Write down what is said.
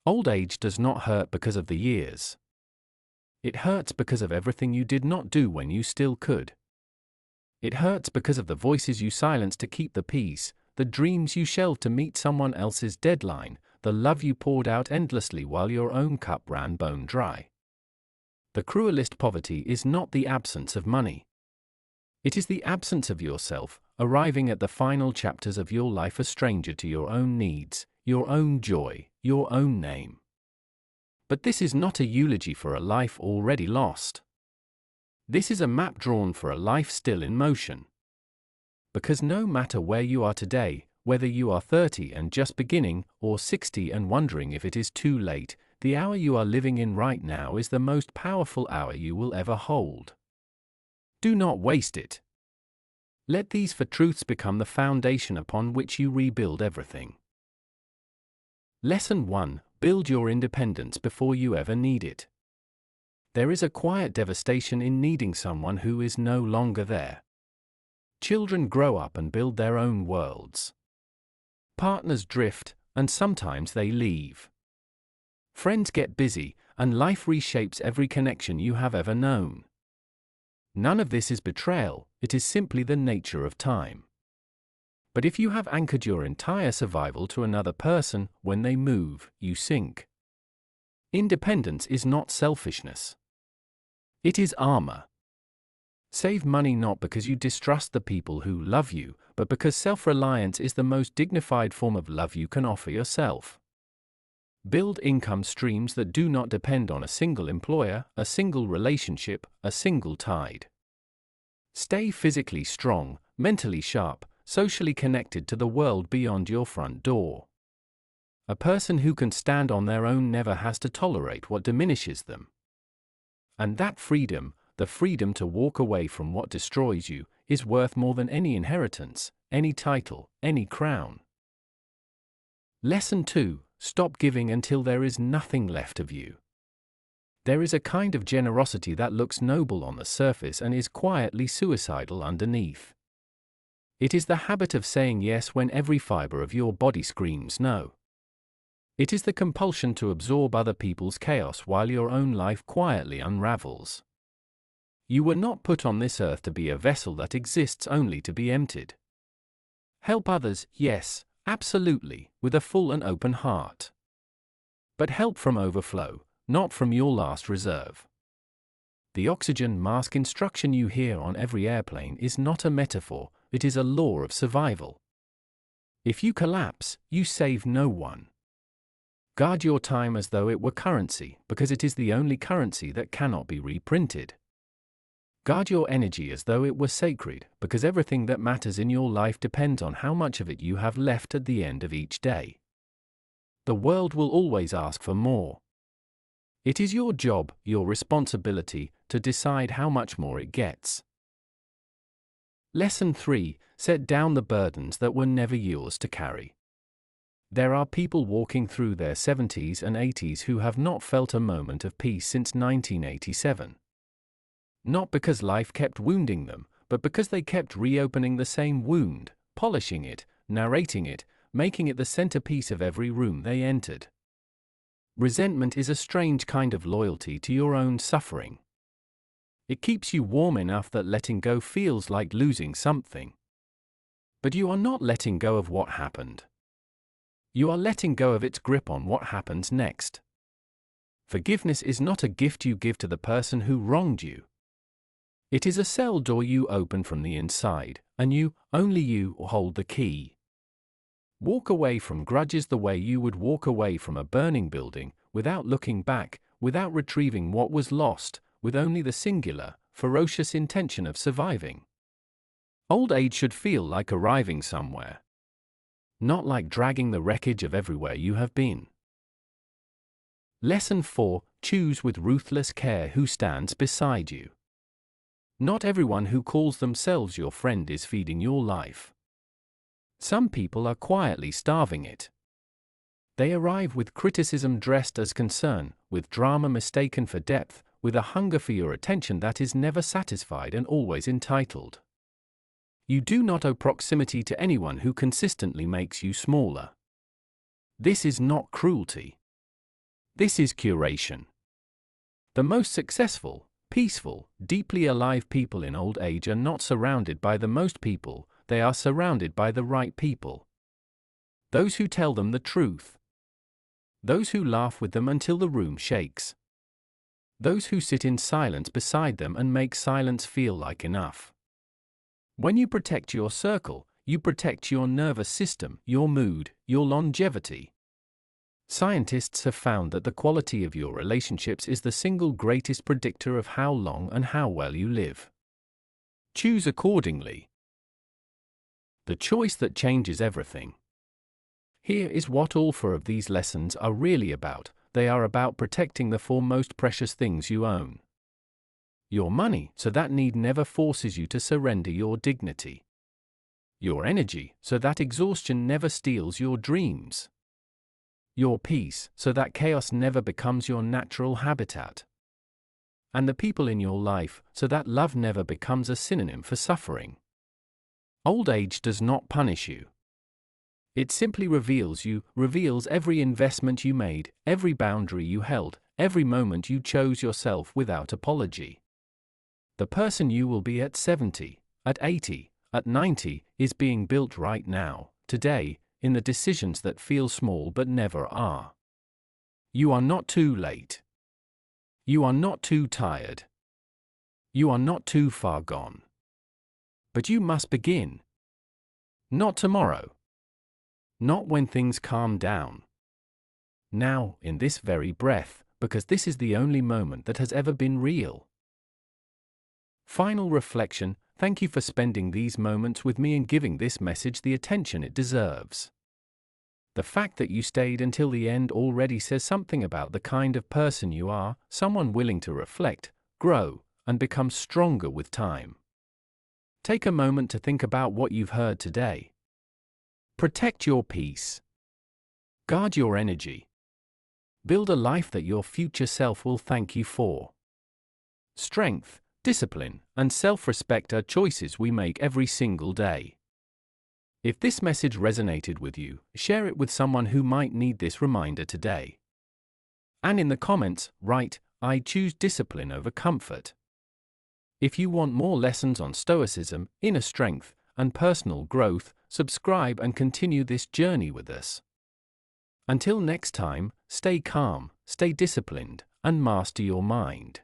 Old age does not hurt because of the years. It hurts because of everything you did not do when you still could. It hurts because of the voices you silenced to keep the peace, the dreams you shelved to meet someone else's deadline, the love you poured out endlessly while your own cup ran bone dry. The cruelest poverty is not the absence of money. It is the absence of yourself, arriving at the final chapters of your life a stranger to your own needs, your own joy, your own name. But this is not a eulogy for a life already lost. This is a map drawn for a life still in motion. Because no matter where you are today, whether you are 30 and just beginning, or 60 and wondering if it is too late, the hour you are living in right now is the most powerful hour you will ever hold. Do not waste it. Let these four truths become the foundation upon which you rebuild everything. Lesson 1. Build your independence before you ever need it. There is a quiet devastation in needing someone who is no longer there. Children grow up and build their own worlds. Partners drift, and sometimes they leave. Friends get busy, and life reshapes every connection you have ever known. None of this is betrayal, it is simply the nature of time. But if you have anchored your entire survival to another person, when they move, you sink. Independence is not selfishness. It is armor. Save money not because you distrust the people who love you, but because self-reliance is the most dignified form of love you can offer yourself. Build income streams that do not depend on a single employer, a single relationship, a single tide. Stay physically strong, mentally sharp, socially connected to the world beyond your front door. A person who can stand on their own never has to tolerate what diminishes them. And that freedom, the freedom to walk away from what destroys you, is worth more than any inheritance, any title, any crown. Lesson 2. Stop giving until there is nothing left of you. There is a kind of generosity that looks noble on the surface and is quietly suicidal underneath. It is the habit of saying yes when every fiber of your body screams no. It is the compulsion to absorb other people's chaos while your own life quietly unravels. You were not put on this earth to be a vessel that exists only to be emptied. Help others, yes, absolutely, with a full and open heart. But help from overflow, not from your last reserve. The oxygen mask instruction you hear on every airplane is not a metaphor, it is a law of survival. If you collapse, you save no one. Guard your time as though it were currency, because it is the only currency that cannot be reprinted. Guard your energy as though it were sacred, because everything that matters in your life depends on how much of it you have left at the end of each day. The world will always ask for more. It is your job, your responsibility, to decide how much more it gets. Lesson 3. Set down the burdens that were never yours to carry. There are people walking through their 70s and 80s who have not felt a moment of peace since 1987. Not because life kept wounding them, but because they kept reopening the same wound, polishing it, narrating it, making it the centerpiece of every room they entered. Resentment is a strange kind of loyalty to your own suffering. It keeps you warm enough that letting go feels like losing something. But you are not letting go of what happened. You are letting go of its grip on what happens next. Forgiveness is not a gift you give to the person who wronged you. It is a cell door you open from the inside, and you, only you, hold the key. Walk away from grudges the way you would walk away from a burning building, without looking back, without retrieving what was lost, with only the singular, ferocious intention of surviving. Old age should feel like arriving somewhere. Not like dragging the wreckage of everywhere you have been. Lesson 4. Choose with ruthless care who stands beside you. Not everyone who calls themselves your friend is feeding your life. Some people are quietly starving it. They arrive with criticism dressed as concern, with drama mistaken for depth, with a hunger for your attention that is never satisfied and always entitled. You do not owe proximity to anyone who consistently makes you smaller. This is not cruelty. This is curation. The most successful, peaceful, deeply alive people in old age are not surrounded by the most people, they are surrounded by the right people. Those who tell them the truth. Those who laugh with them until the room shakes. Those who sit in silence beside them and make silence feel like enough. When you protect your circle, you protect your nervous system, your mood, your longevity. Scientists have found that the quality of your relationships is the single greatest predictor of how long and how well you live. Choose accordingly. The choice that changes everything. Here is what all four of these lessons are really about. They are about protecting the four most precious things you own. Your money, so that need never forces you to surrender your dignity. Your energy, so that exhaustion never steals your dreams. Your peace, so that chaos never becomes your natural habitat. And the people in your life, so that love never becomes a synonym for suffering. Old age does not punish you. It simply reveals you, reveals every investment you made, every boundary you held, every moment you chose yourself without apology. The person you will be at 70, at 80, at 90, is being built right now, today, in the decisions that feel small but never are. You are not too late. You are not too tired. You are not too far gone. But you must begin. Not tomorrow. Not when things calm down. Now, in this very breath, because this is the only moment that has ever been real. Final reflection: thank you for spending these moments with me and giving this message the attention it deserves. The fact that you stayed until the end already says something about the kind of person you are, someone willing to reflect, grow, and become stronger with time. Take a moment to think about what you've heard today. Protect your peace. Guard your energy. Build a life that your future self will thank you for. Strength, discipline, and self-respect are choices we make every single day. If this message resonated with you, share it with someone who might need this reminder today. And in the comments, write, "I choose discipline over comfort." If you want more lessons on Stoicism, inner strength, and personal growth, subscribe and continue this journey with us. Until next time, stay calm, stay disciplined, and master your mind.